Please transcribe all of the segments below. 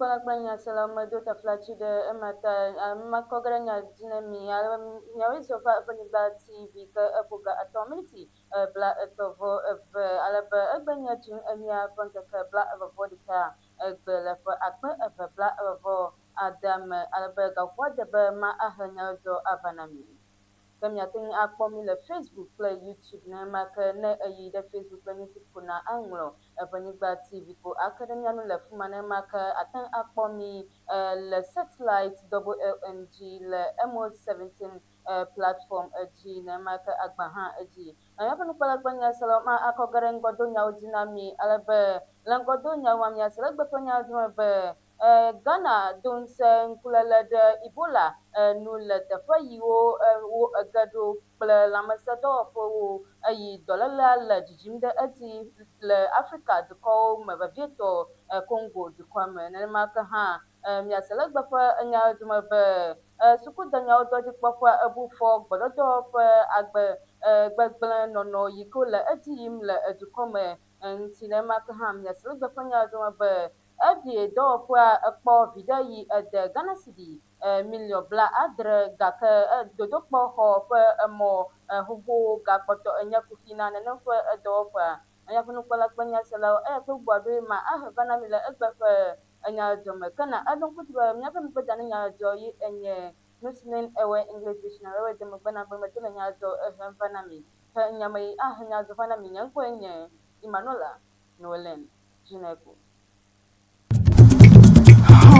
kwala kwanya salama do ta flachi de emata makogranya dinami nyawiso fa fanigba TV ka abuga atomiti bla tovo alaba agbanya jin anya fanka ka bla avo dika gbela fa akpa bla avo adam alaba ga kwada ba ma ahanya zo avanami Kami ating akpom le Facebook le YouTube na maka na ayi de Facebook le YouTube kuna anglo Banigba TV ko akademia no le fuma na maka atang akpomi le satellite double LNG le MO17 platform ji na maka agbaha ji ayapa no pala kwanya salama akogare ngodo nya odinami alabe langodo nya wamya salagbe kwanya be Ghana don se nkulele de Ebola nu le teƒe yiwo wo gado kple lãmesẽdɔwɔƒe wo eye dɔléle le dzidzim ɖe edzi le Afrika dukɔwo me vevietɔ Congo dukɔa me nenemake hã miase le egbe ƒe enya dzome be sukudenyawo dɔdzikpɔƒe ebu fɔ gbɔdɔdɔ ƒe gbegblẽ nɔnɔ yi ke le edzi yim le edukɔ me ŋuti nenemake hã miase le egbe ƒe enya dzome be FDA dɔwɔƒea ekpɔ viɖe yi ede Ghana cedi milion bla adre gake dodokpɔ xɔ ƒe emɔ xoxowo gakpɔtɔ enye kuxi na nenem ƒe edɔwɔƒea eyaƒe nukpɔla kple nyaselawo eya ƒe bubu aɖoe ma aheva na mi le egbe ƒe enyadzɔme ke na eɖo ŋku be míaƒe nugbeda ne nyadzɔ yi enye Muslim Ewe English Dictionary ewe de megbe na be medo le nyadzɔ ehem va na mi ke nyame yi ahe nyadzɔ va na mi nye ŋkɔe nye Imanola Noelen Jineko.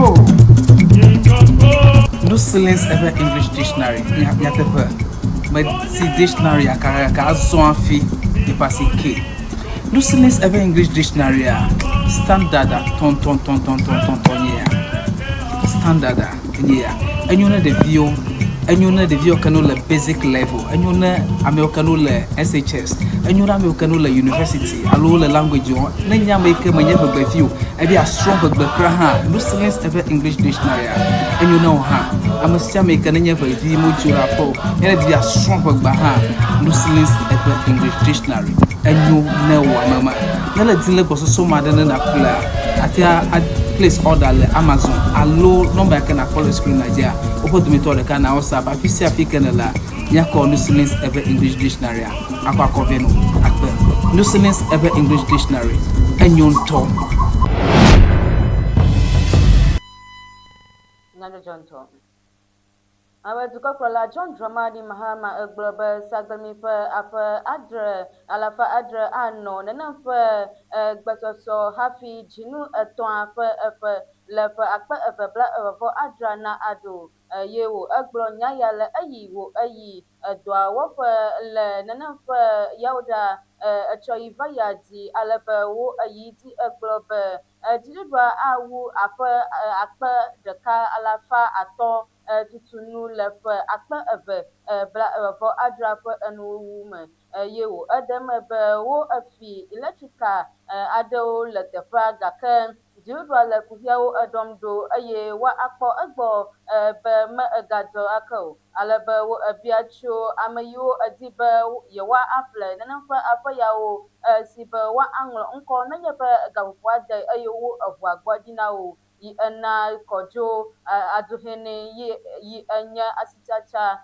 Oh, no silence ever English dictionary. Nyatepe. But see dictionary aka so afi e pass K. No silence ever English dictionary standard ton yeah. Standard yeah. And you know the view can the basic level. And you know American SHS. And you know American university. Allo the language you nenya make me never view. I be a strong but no silence ever English dictionary. And you know ha. I must make a never view much rapport. And be a strong but no silence ever English dictionary. And you know mama. Nala dile ko so mad na kula. Atia place order le Amazon. Allo number can follow screen Nigeria. Open to me to the can also ba fi African la. Nya call no silence ever English dictionary. Akwa koveno. Akwa. No silence ever English dictionary. And you talk. Nana John Tom. Awe duka kwala John Dramani Mahama Global Sagami fa apa adre alafa adre ano nana fa gbasoso hafi jinu eton afa lefa akpa bla vo adra na ado yewo egblo nyaya le ayi wo ayi doa wo fa le nana fa yauda echo ivaya di alebe wo ayi di egblo be jidwa awu afa akpa deka alafa ato tutunu le fe akpe eve bla vo adra ƒe enuwo me ye wo edeme be wo efi electrica aɖewo le teƒea gake dziɖuɖua le kuviawo eɖɔm ɖo eye wa akpɔ egbɔ be me egadzɔ ake o alebe wo ebia tso ame yiwo edi be yewoa aƒle nenem ƒe aƒe yawo si be wa aŋlɔ ŋkɔ nenye be gaƒoƒoa de eye wo eʋua gbɔ ɖi na wo yi ena kɔdzo aduhene yi enye asitsatsa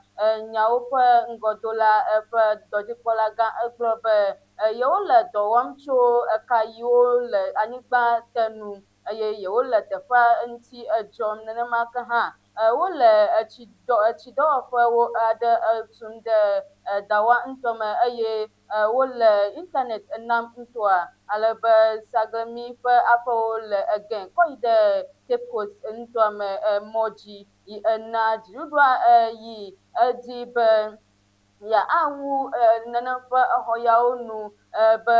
nyawo ƒe ŋgɔdola ƒe dɔdzikpɔla gã egblɔ be yewo le dɔ wɔm tso eka yiwo le anyigba te nu eye yewo le teƒea ŋuti edzɔm nenemake hã wole etsidɔwɔƒewo aɖe tum ɖe dawa ŋutɔ me eye wole internet nam ŋutɔa alebe saglemi ƒe aƒewo le ege kɔ yi ɖe Cape Coast ŋutɔa me mɔ dzi yi ena dziɖuɖua yi edi be ya awu nenem ƒe exɔ yawo nu be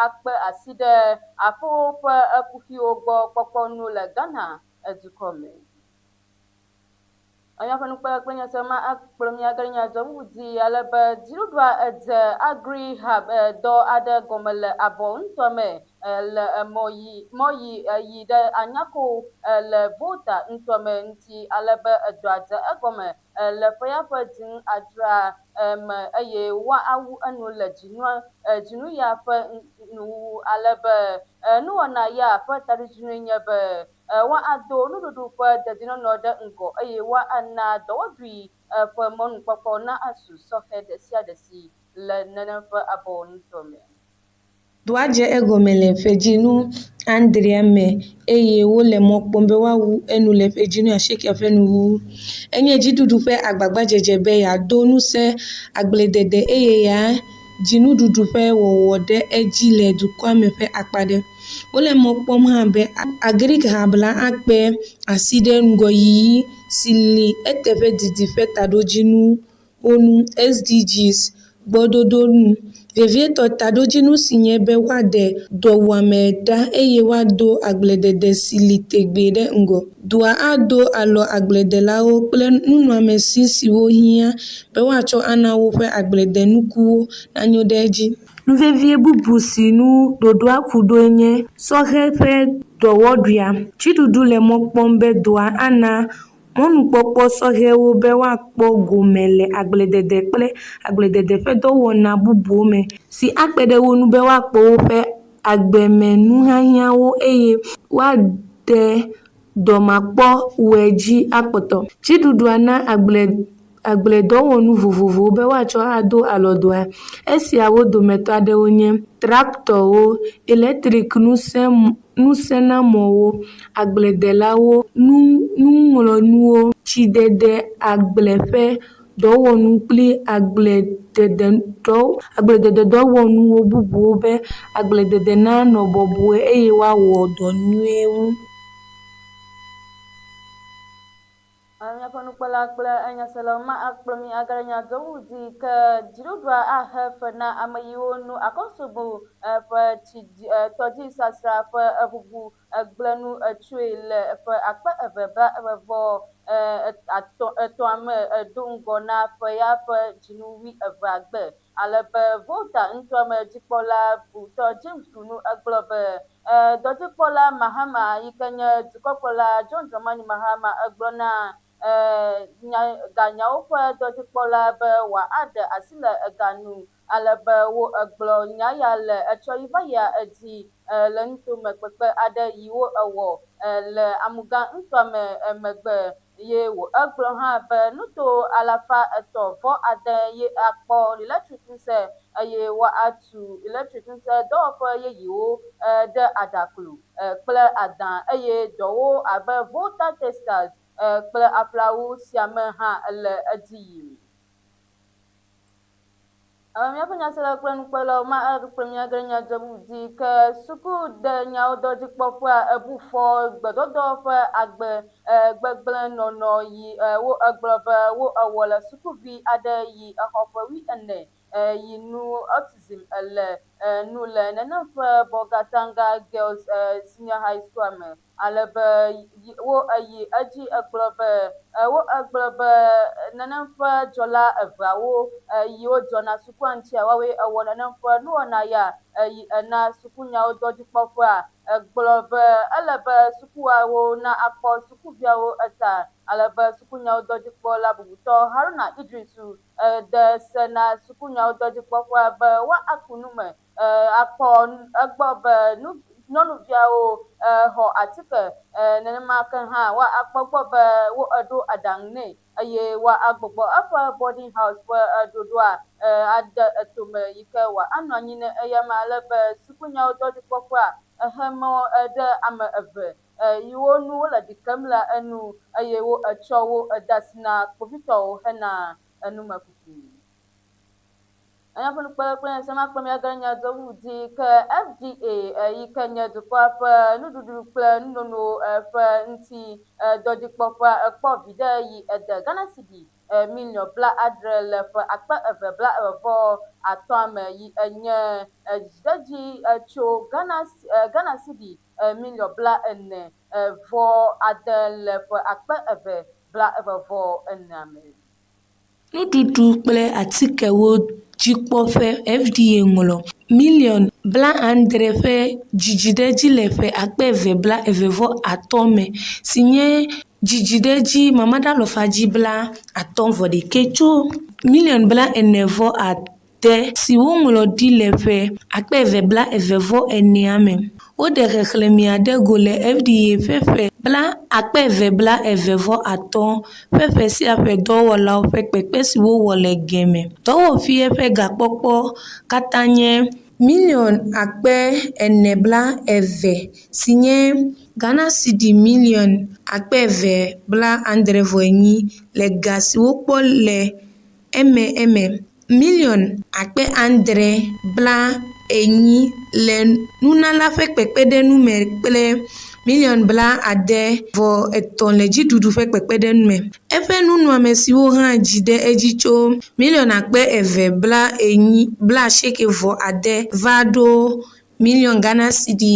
akpe asi ɖe aƒewo ƒe kuxiwo gbɔ kpɔkpɔ nu le Ghana edukɔ me. Anya ƒe nukpɔla kple nyasema akplɔ mia ge nyadzɔ wudi alebe dziɖuɖua edze agri hub dɔ aɖe gɔme le abɔ ŋutɔ me le mɔ yi ɖe anyako le Volta ŋutɔ me ŋuti alebe edɔa dze egɔme le ƒe ya ƒe dzinu adra me eye wa awu enu le dzinu ya ƒe nuwu alebe nuwɔna ya ƒe tadidzinue nye be wa ado nududu ƒe dedinɔnɔ ɖe ŋgɔ eye wa ana dɔwɔɖui ƒe mɔnukpɔkpɔ na asu sɔhɛ ɖe sia ɖe si le nenem ƒe abɔnutɔme. Dua dze egɔme le ƒedzinu adrea me eye wole mɔ kpɔm be woawu enu le ƒedzinu asiekea ƒe nuwuwu. Enye dziɖuɖu ƒe agbagbadzedze be yeado ŋusẽ agbledede eye yeadzi nuɖuɖu ƒe wɔwɔ ɖe edzi le dukɔa me ƒe akpa ɖe. Wole mɔ kpɔm hã be Agric Hub la akpe asi ɖe ŋgɔyiyi si li eteƒe didi ƒe taɖodzinuwo nu SDGs gbɔdodo nu. Vevietɔ taɖodzinu si nye be woaɖe dɔwuame ɖa eye woado agbledede si li tegbe ɖe ŋgɔ. Dua ado alɔ agbledelawo kple nunɔamesi siwo hiã be woatsɔ ana woƒe agbledenukuwo nanyo ɖe edzi. Nuvevie bubu si nu ɖoɖoa ku ɖoe nye sɔhɛ ƒe dɔwɔɖuia. Dziɖuɖu le mɔ kpɔm be dua ana mɔnukpɔkpɔ sɔhɛwo be woakpɔ gome le agbledede kple agbledede ƒe dɔwɔna bubuwo me si akpe ɖe wo ŋu be woakpɔ woƒe agbemenu hiahiãwo eye woaɖe dɔmakpɔwɔe dzi akpɔtɔ. Dziɖuɖua na agbledɔwɔnu vovovowo be woatsɔ ado alɔdɔa. Esiawo dometɔ aɖewo nye tractɔwo, electric ŋusẽnamɔwo, agbledelawo, nuŋlɔnuwo, tsidede agble ƒe dɔwɔnu kple agbledede dɔwɔnuwo bubuwo be agbledede nanɔ bɔbɔe eye woawɔ dɔ nyuie ŋu. Miaƒe nukpɔla kple enyaselawo ma akplɔ mi age ɖe nyadzɔwu dzi ke dziɖuɖua ahe fe na ame yiwo nu akɔsɔbu ƒe tɔdzisasra ƒe eʋuʋu gblẽ nu etsoe le ƒe akpe eve blaeve vɔ etɔ̃a me do ŋgɔ na ƒe ya ƒe dzinu wuievea gbe. Alebe Volta ŋutɔ me dzikpɔla butɔ James Kunu egblɔ be dɔdzikpɔla Mahama yi ke nye dukɔkplɔla John Dramani Mahama egblɔ na ganyawo ƒe dɔdzikpɔla be wòaɖe asi le eganu alebe wo egblɔ nya ya le etsɔ yi va yia edzi le nutome kpekpe aɖe yi wo ewɔ le amugã ŋutɔ me megbe ye wo egblɔ hã be nuto 300 ye akpɔ electric ŋusẽ eye woatu electric ŋusẽ dɔwɔƒe yeyewo ɖe Adaklu kple Ada eye dɔwo abe Volta Testers kple aƒlawu siame hã le edzi yim. Míaƒe nyaselawo kple nukpɔlawo ma akplɔ mi age ɖe nyadzɔɖu dzi ke sukudenyawo dɔdzikpɔƒea ebu fɔ gbedɔdɔ ƒe gbegblẽnɔnɔ yi wo egblɔ be wo ewɔ le sukuvi aɖe yi exɔ ƒe 14 yi nu autism le nu le nenem ƒe Bogatanga Girls Senior High School me alebe wo eyi edzi egblɔ be nenem ƒe dzɔla eveawo yiwo dzɔna sukua ŋutia woawoe ewɔ nenem ƒe nuwɔna ya yi ena sukunyawo dɔdzikpɔƒea egblɔ be ele be sukuawo na akpɔ sukuviawo eta alebe sukunyawo dɔdzikpɔla bubutɔ Haruna Idrisu de se na sukunyawo dɔdzikpɔƒea be woaku nume akpɔ egbɔ be nyɔnuviawo xɔ atike nenema ke hã woakpɔ gbɔ be wo eɖo aɖaŋu nɛ eye woagbɔgbɔ eƒe boarding house ƒe ɖoɖoa ade etome yi ke woanɔ anyi ne eyama alebe sukunyawo dɔdzikpɔƒea ehemɔ ɖe ame eve yiwo nu wole ɖikem le enu eye wo etsɔ wo ede asi na kpovitɔwo hena enumekuku. Míaƒe nukpɔla kple nyasela ma akplɔ mi age ɖe nyadzɔɖu dzi ke FDA yi ke nye dukɔa ƒe nuɖuɖu kple nunono ƒe ŋuti dɔdzikpɔƒea ekpɔ viɖe yi ede Ghana cedi miliɔn 70 le ƒe akpe 2.25 me yi enye dziɖedzi tso Ghana cedi miliɔn 40.1 le ƒe akpe 2.24 me. Nuɖuɖu kple atikewo dzikpɔƒe FDA ŋlɔ miliɔn 70 ƒe dzidziɖedzi le ƒe akpe 2.25 me si nye dzidziɖedzi $50 tso miliɔn 40.6 si woŋlɔ ɖi le ƒe akpe 2.24 me. Woɖe xexlẽme aɖe go le FDA ƒe ƒe 2025 ƒe ƒe sia ƒe dɔwɔlawo ƒe kpekpe si wowɔ le gɛme. Dɔwɔƒea ƒe gakpɔkpɔ katã nye $4,020 si nye Ghana cedi $2,078 le ga si wokpɔ le eme. $780,000 le nunala ƒe kpekpeɖeŋu me kple $63,000 le dziɖuɖu ƒe kpekpeɖeŋu me. Eƒe nunɔamesiwo hã dzi ɖe edzi tso $2,296 va ɖo Ghana cedi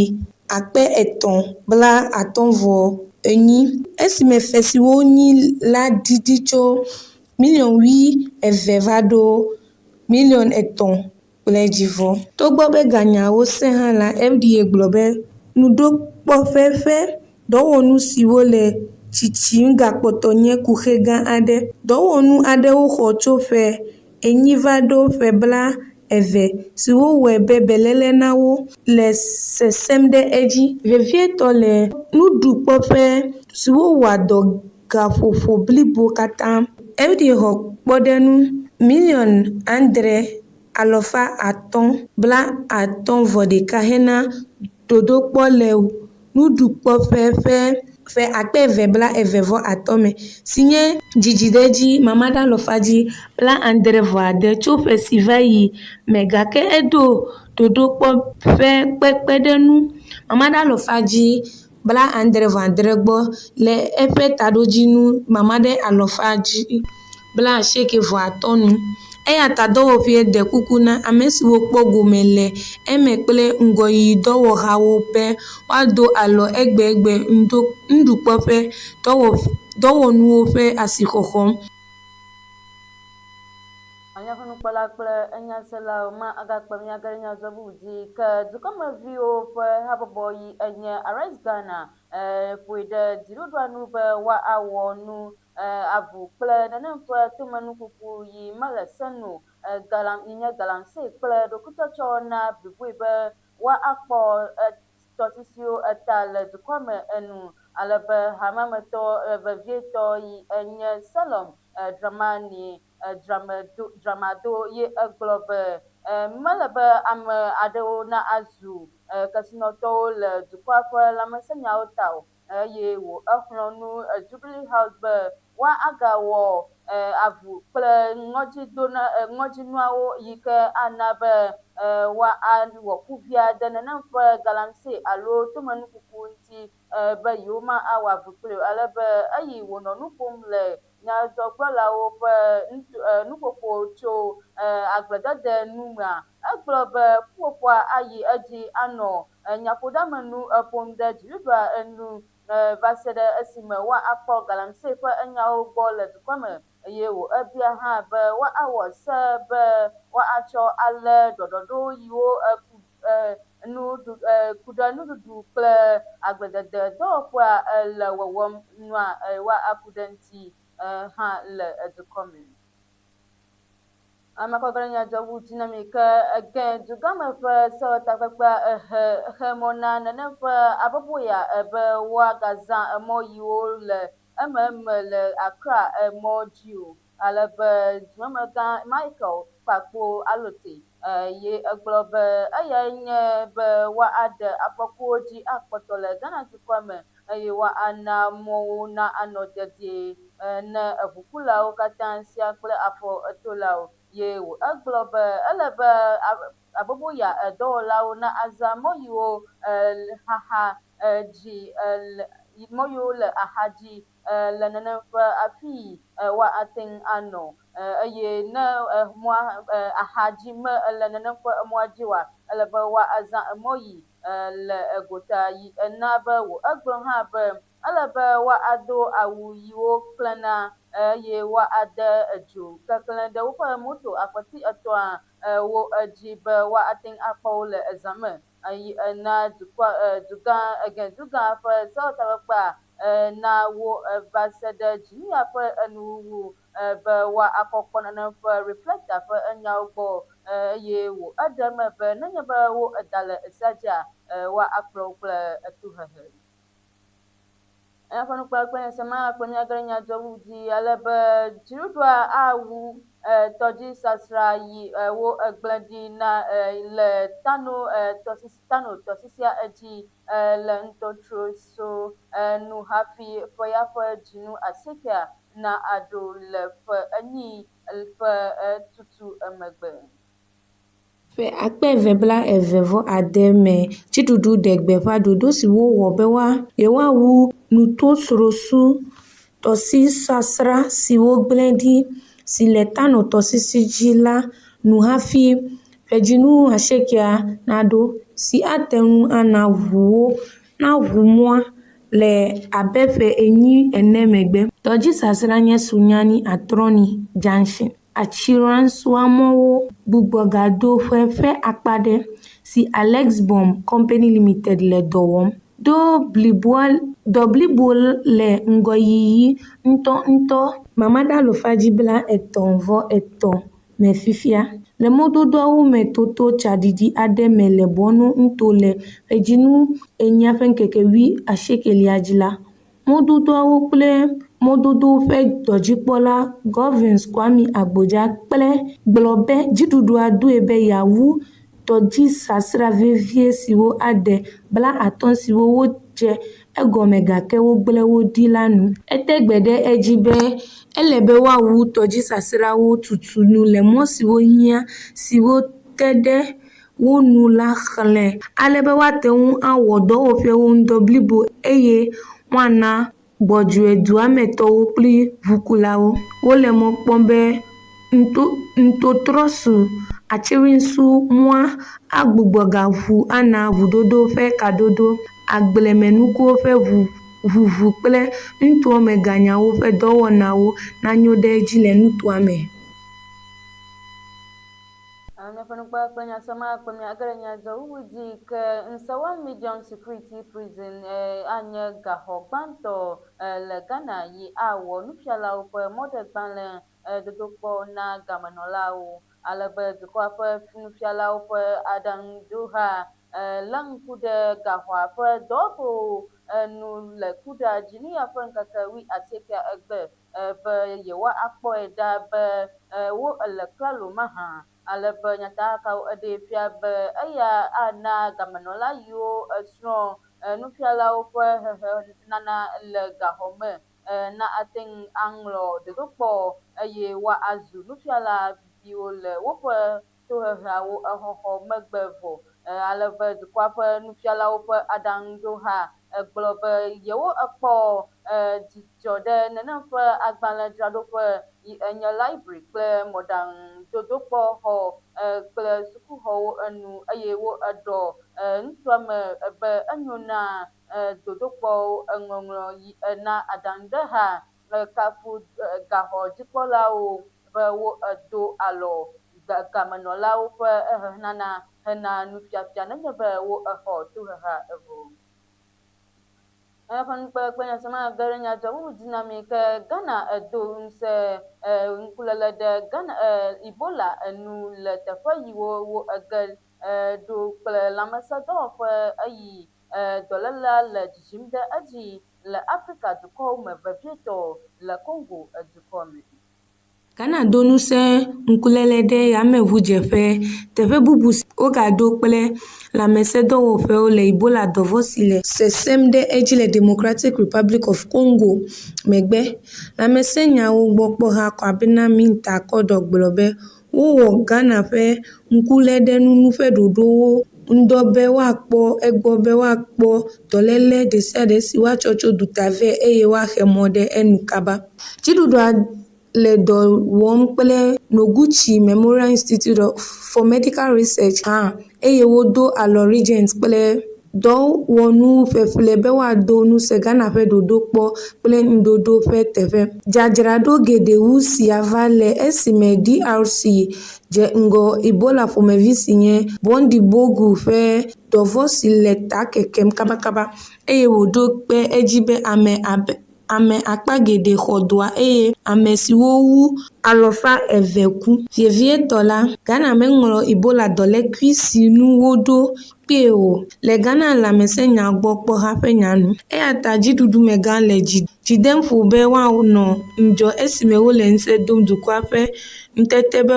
$3,058. Esime fe siwo nyi la didi tso $2,000,000 va ɖo $3,000,000. Togbɔ be ganyawo se hã la, FDA gblɔ be nuɖokpɔƒe dɔwɔnu siwo le tsitsim gakpɔtɔ nye kuxe gã aɖe. Dɔwɔnu aɖewo xɔ tso ƒe 8 va ɖo ƒe 20 si wowɔe be beléle na wo le sesẽm ɖe edzi. Vevietɔ le nuɖukpɔƒe si wowɔa dɔ gaƒoƒo blibo katã. FDA xɔ kpɔɖeŋu $1,550,000 hena dodokpɔ le nuɖukpɔƒe ƒe 2025 me si nye dzidziɖedzi $170,000 tso ƒe si va yi me gake edo dodokpɔ ƒe kpekpeɖeŋu $770,000 gbɔ le eƒe taɖodzinu $90,000 nu. Eya ta dɔwɔƒea ɖe kuku na ame siwo kpɔ gome le eme kple ŋgɔyiyi dɔwɔhawo be woado alɔ egbegbe nuɖukpɔƒe dɔwɔnuwo ƒe asixɔxɔ. Anyaƒenukpɔla kple enyaselawo ma agakpe miage ɖe nyadzɔdzɔ bubu dzi ke dukɔmeviwo ƒe habɔbɔ yi enye Arise Ghana ƒoe ɖe dziɖuɖua nu be woawɔ nu avu kple nenem ƒe tomenukuku yi mele senu yi nye galamsey kple ɖokuitsɔtsɔ na bliboe be woakpɔ tɔsisiwo eta le dukɔ me enu alebe hamametɔ vevietɔ yi enye Salom Dramani Dramado ye egblɔ be mele be ame aɖewo na azu kesinɔtɔwo le dukɔa ƒe lãmesenyawo ta o eye exlɔ̃ nu Jubilee House be woagawɔ avu kple ŋɔdzinuawo yi ke ana be woawɔ kuvia ɖe nenem ƒe galamsey alo tomenukuku ŋuti be yewo awɔ avu kplii o alebe eyi wònɔ nu ƒom le nyadzɔgblɔlawo ƒe nuƒoƒo tso agbledede nu mea, egblɔ be ƒuƒoƒoa ayi edzi anɔ nyaƒoɖamenu ƒom ɖe dziɖuɖua enu va se ɖe esime woakpɔ galamsey ƒe enyawo gbɔ le dukɔ me eye ebia hã be woawɔ se be woatsɔ alé ɖɔɖɔɖo yiwo ku ɖe nuɖuɖu kple agbledede dɔwɔƒea le wɔwɔm nua woaku ɖe ŋuti hã le dukɔ me. Amakɔgblẽ nyadzɔʋu dzinami ke ege dugãme ƒe sewɔtakpekpea he mɔ na nenem ƒe aboboya be woagazã emɔ yiwo le ememe le Accra emɔ dzi o alebe dumemegã Michael Kpakpo Alote ye egblɔ be eyae nye be woaɖe afɔkuwo dzi akpɔtɔ le Ghana dukɔa me eye woana mɔwo na anɔ dedie ne eʋukulawo katã sia kple afɔ etolawo ye egblɔ be ele be aboboya dɔwɔlawo na azã mɔ yiwo le axadzi le nenem ƒe afi woate ŋu anɔ eye ne emɔa axadzi mele nenem ƒe emɔa dzi oa ele be woazã emɔ yi le egota yi ena be egblɔ hã be ele be woado awu yiwo klẽna eye woade edzo keklẽ ɖe woƒe moto 3,000 wo edzi be woate ŋu akpɔ wo le zã me na duga again duga fa South Africa na wo ambassador Jimmy fa anu ba wa akokona na fa reflect fa anya ugbo ye wo adam ba na nya ba wo adala saja wa akpokla atuhahe afanu kwa kwenye sema kwenye agrenya jawudi alaba jirudwa awu toji sasra yi wo gladi na le tano tosisia aji le ntotro so nu hafi foya fo jinu asekia na ado le fo ani fo tutu amagbe Fe akpe eve bla eve vɔ ade me tsiɖuɖu ɖe gbeƒã ɖoɖo si wowɔ be yewoawu nutosrosu tɔsisasra si wogblẽ ɖi si le Tano tɔsisi dzi la nu hafi ƒedzinu 80 naɖo si ate ŋu ana ʋuwo naʋu mɔa le abe ƒe 8 ene megbe. Tɔdzisasra nye Sunyani Atroni Junction. Atsirãnsuamɔwo gbugbɔ gado ƒe akpa ɖe si Alex Bomb Company Limited le dɔ wɔm. Do blibo le ŋgɔyiyi ŋutɔ. Mamada Alofadzi bla 3.3 me fifia. Le mɔdodoawo me toto tsaɖiɖi aɖe me le Borno nuto le ƒedzinu 9 ƒe ŋkeke 19 dzi la, mɔdodoawo kple mɔdodo ƒe dɔdzikpɔla Govins Kwame Agbodza gblɔ be dziɖuɖua doe be yeawu tɔdzisasra vevie siwo ade bla 5 siwo wodze egɔme gake wogblẽ wo ɖi la nu. Ete gbe ɖe edzi be ele be woawu tɔdzisasrawo tutunu le mɔ siwo hiã siwo te ɖe wo nu la xlẽ ale be woate ŋu awɔ dɔwɔƒewo ŋdɔ blibo eye woana gbɔdzɔe dua me tɔwo kple ʋukulawo. Wole mɔ kpɔm be ntotrɔsu atsirinsu mɔa agbugbɔ gaʋu ana ʋudodo ƒe kadodo, agblemenukuwo ƒe ʋuʋu kple nutoameganyawo ƒe dɔwɔnawo nanyo ɖe edzi le nutoa me. Nafanukpa kwenye sama kwenye agrenya zawudi ke nsawa medium security prison anye gaho gbanto le Ghana yi awo nufiala upe mode gbanle dodokpo na gamanolawo alebe dukwa pe nufiala upe adan duha langkude gaho pe dobo nu le kuda jini afen kaka wi ateka egbe be yewa akpo eda be wo le klalo maha alebe nyata ka ede fia be eya ana gamenola yiwo esrɔ̃ nufialawo ƒe nana le gaxɔme na ate ŋu aŋlɔ dodokpɔ eye woazu nufiala yiwo le woƒe toheheawo exɔxɔ megbe vɔ alebe dukɔa ƒe nufialawo ƒe aɖaŋuɖoha egblɔ be yewo ekpɔ dzidzɔ ɖe nenem ƒe agbalẽdzraɖoƒe enye library kple mɔɖaŋudodokpɔxɔ kple sukuxɔwo enu eye wo eɖɔ nutoame be enyo na dodokpɔwo eŋɔŋlɔ na aɖaŋuɖeha kafu gaxɔdzikpɔlawo be wo edo alɔ gamenɔlawo ƒe henana hena nufiafia nenye be wo exɔ toheha evo. Kwenye sama gare nyadzo wu dinami ke Ghana edo nse nkulele de Ghana Ebola enu le teƒe yiwo wo ege do kple lãmesẽdɔwɔƒe eyi dɔléle le dzidzim ɖe edzi le Afrika dukɔwo me vevietɔ le Congo edukɔ me. Ghana do ŋusẽ ŋkulele ɖe yameʋudzeƒe teƒe bubu wogado kple lãmesẽdɔwɔƒewo le Ebola dɔvɔ si le sesẽm ɖe edzi le Democratic Republic of Congo megbe. Lãmesẽnyawo gbɔ kpɔ ha kɔ abena Minta Kɔdɔ gblɔ be wowɔ Ghana ƒe ŋkuleɖenu ƒe ɖoɖowo ŋdɔ be woakpɔ egbɔ be woakpɔ dɔléle ɖe sia ɖe si woatsɔ tso duta vɛ eye woaxe mɔ ɖe enu kaba. Dziɖuɖua le dɔ wɔm kple Noguchi Memorial Institute for Medical Research hã eye wodo alɔ Regent kple dɔ wɔnu fefle be woado nu se Ghana ƒe dodokpɔ kple nudodo ƒe teƒe. Dzadzraɖo geɖewo sia va le esime DRC dze ŋgɔ Ebola ƒomevi si nye Bundibugyo ƒe dɔvɔ si le ta kekem kabakaba eye wòɖo kpe edzi be ame akpa geɖe xɔ dɔa eye ame siwo wu 200 ku. Vevietɔ la, Ghana meŋlɔ Ebola dɔlekui si nu woɖo kpee o le Ghana lãmesẽnyagbɔkpɔha ƒe nyanu. Eya ta dziɖuɖumegã le dzi dem ƒo be woanɔ ŋdzɔ esime wole ŋusẽ dom dukɔa ƒe ŋutete be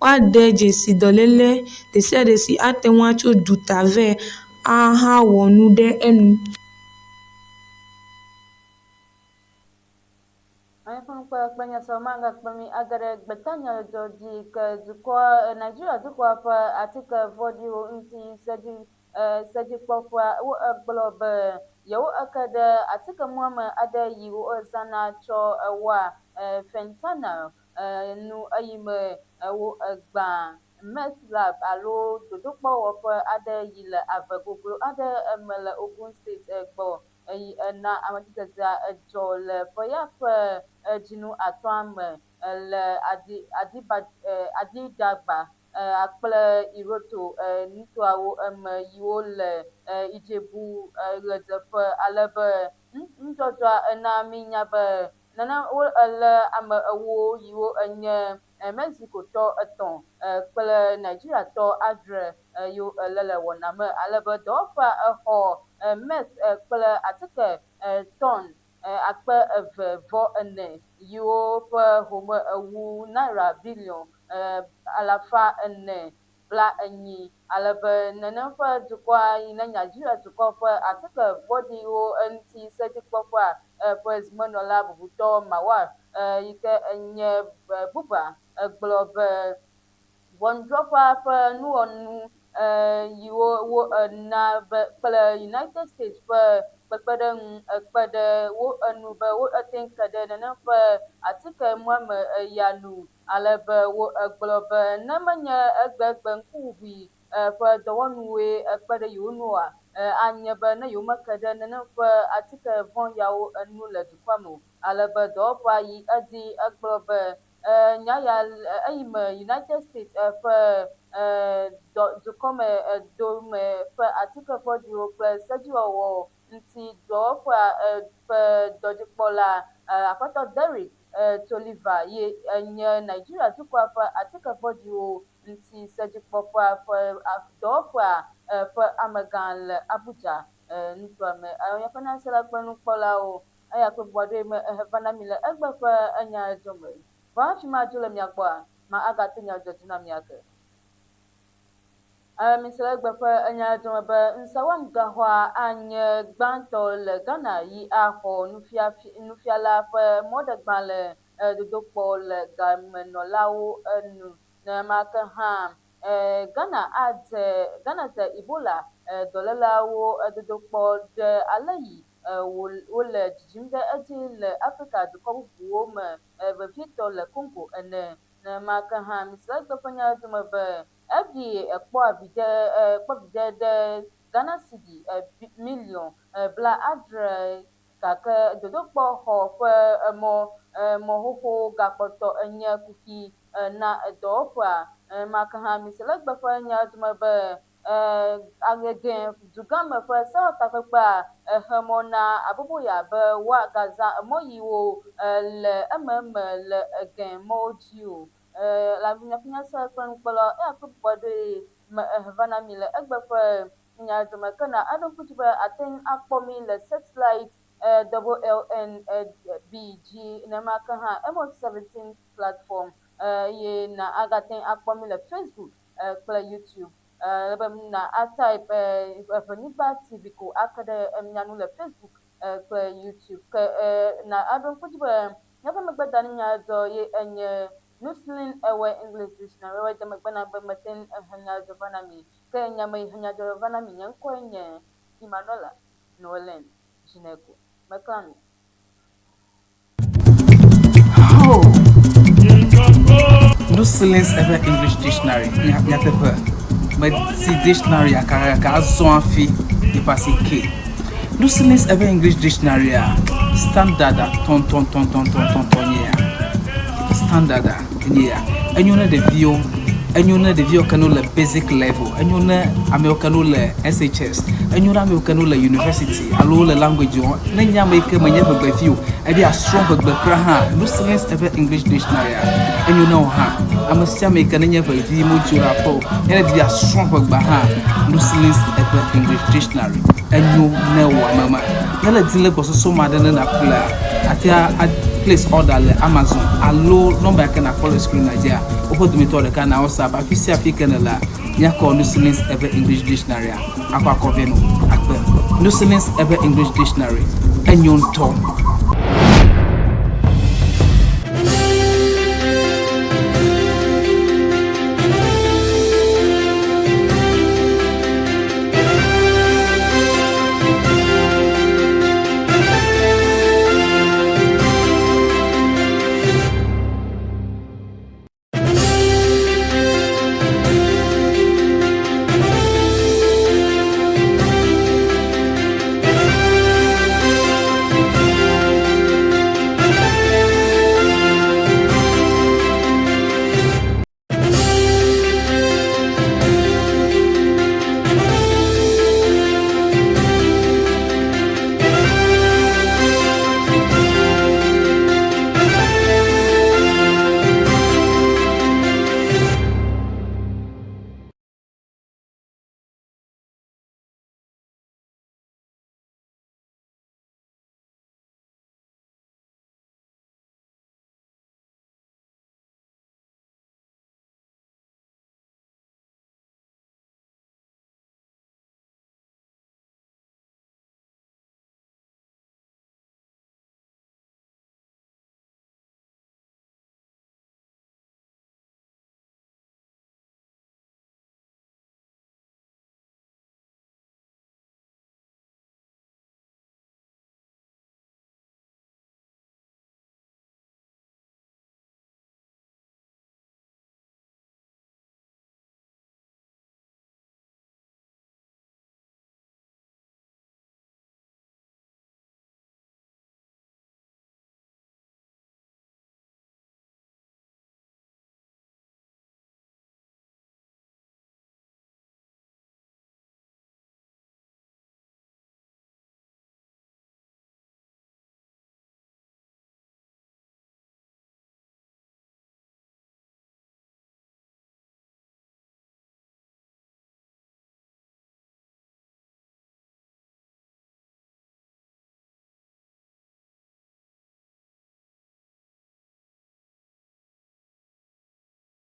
woade dzesi dɔléle ɖe sia ɖe si ate ŋu atso duta vɛ ahawɔ nu ɖe enu. Kpenyasa manga kpemi agare gbetanya jodi ke dukɔ Nigeria dukɔa ƒe atike vɔɖiwo ŋuti sedi kpɔƒea wo egblɔ be yewo eke ɖe atike muame aɖe yi wo zãna tsɔ wɔa fentanyl nu eyi me wo gbã meth lab alo dodokpɔwɔƒe aɖe yi le ave goglo aɖe me le Ogun State gbɔ. Eyi ena ametsidzedzea edzɔ le ƒe ya ƒe dzinu 5 me le Adidagba kple Iroto nutoawo me yiwo le Idzebu ɣedzeƒe alebe ŋudzɔdzɔa ena minya be nene wolé ame ewo yiwo nye Mexicotɔ 3 kple Nigeriatɔ 7 yiwo le wɔna me alebe dɔwɔƒea exɔ meth kple atike tɔn 2.4 yiwo ƒe home ewu naira bilion 480 alebe nene ƒe dukɔa yi ne Nigeria dukɔ ƒe atike vɔɖiwo ŋuti sedikpɔƒea ƒe zimenɔla bubutɔ Mawar yi ke nye Buba gblɔ be ʋɔnuɖrɔƒea ƒe nuwɔnu yiwo na be kple United States ƒe kpekpeɖeŋu ekpe ɖe wo enu be wo ate ŋu ke ɖe nene ƒe atike muame ya nu alebe wo egblɔ be ne menye egbegbe ŋkuʋuʋui ƒe dɔwɔnuwoe ekpe ɖe yewo nua anye be ne yewo meke ɖe nene ƒe atike vɔ yawo enu le dukɔa me o alebe dɔwɔƒea yi edzi egblɔ be nya ya eyi me United States ƒe dukɔme dome ƒe atike vɔɖiwo kple sediwɔwɔ ŋuti dɔwɔƒea ƒe dɔdzikpɔla aƒetɔ Derrick Toliver ye nye Nigeria dukɔa ƒe atike vɔɖiwo ŋuti sedzikpɔƒea ƒe dɔwɔƒea ƒe amegã le Abuja nutoa me. Míaƒe nyansela kple nukpɔlawo eya kpe bɔɖe me va na mi le egbe ƒe enyadzɔme. Vɔ hafi madzo le mia gbɔa ma agate nyadzɔdzi na mia ke. Mise le egbe ƒe enyadzɔme be ŋusẽwɔnugaxɔa anye gbãtɔ le Ghana yi axɔ nufiala ƒe mɔɖegbalẽ dodokpɔ le gamenɔlawo enu. Nenemake hã Ghana dze Ebola dɔlélawo dodokpɔ ɖe ale yi wole dzidzim ɖe edzi le Afrika dukɔ bubuwo me vevietɔ le Congo ene. Nenemake hã mise le egbe ƒe nyadzɔme be eɖi kpɔ viɖe ɖe Ghana cedi milion 70 gake dodokpɔxɔ ƒe mɔ xoxo gakpɔtɔ enye kuki na dɔwɔƒea. Nenemake hã mise le egbe ƒe nyadzɔme be aŋegɛ dugãme ƒe sewɔtakpekpea exe mɔ na aboboya be woagazã emɔ yiwo le ememe le egɛ mɔwo dzi o. Le miaƒe nyansela kple nukpɔlawo eya kpe bɔɖe me va na mi le egbe ƒe nyadzɔme ke na eɖo ŋku dzi be ate ŋu akpɔ mi le satellite WLNB dzi. Nenemake hã Amos 17 platform ye na agate ŋu akpɔ mi le Facebook kple YouTube. Lebe na atype Evenyigba TV ko ake ɖe mia nu le Facebook kple YouTube ke na aɖo ŋku dzi be míaƒe megbedani nyadzɔ ye enye Nuslin Ewe English Dictionary ewe de megbe na be mete ŋu he nyadzɔ va na mi ke nyame yi he nyadzɔ va na mi nye ŋkɔe nye Emmanuela Noelen Dzinego mekla mi. Nuslin's Ewe English Dictionary nyateƒe mesi dictionary akaka zɔ afi passé K. Lucilis ever English dictionary standard ton standard and you know the view and you know the view canola basic level and you know Americanola SHS and you know Americanola university allow the language nanya make a by view and they are strong but Lucilis ever English dictionary and you know I must make a nanya by the module and they are strong but Lucilis ever English dictionary and you know mama nala dile ko so ma de na kula atia place order le Amazon allo number ka na call screen Nigeria opportunity to the kana WhatsApp afisi african la nya call Lucilis ever English dictionary akwa ko veno akpe Lucilis ever English dictionary and you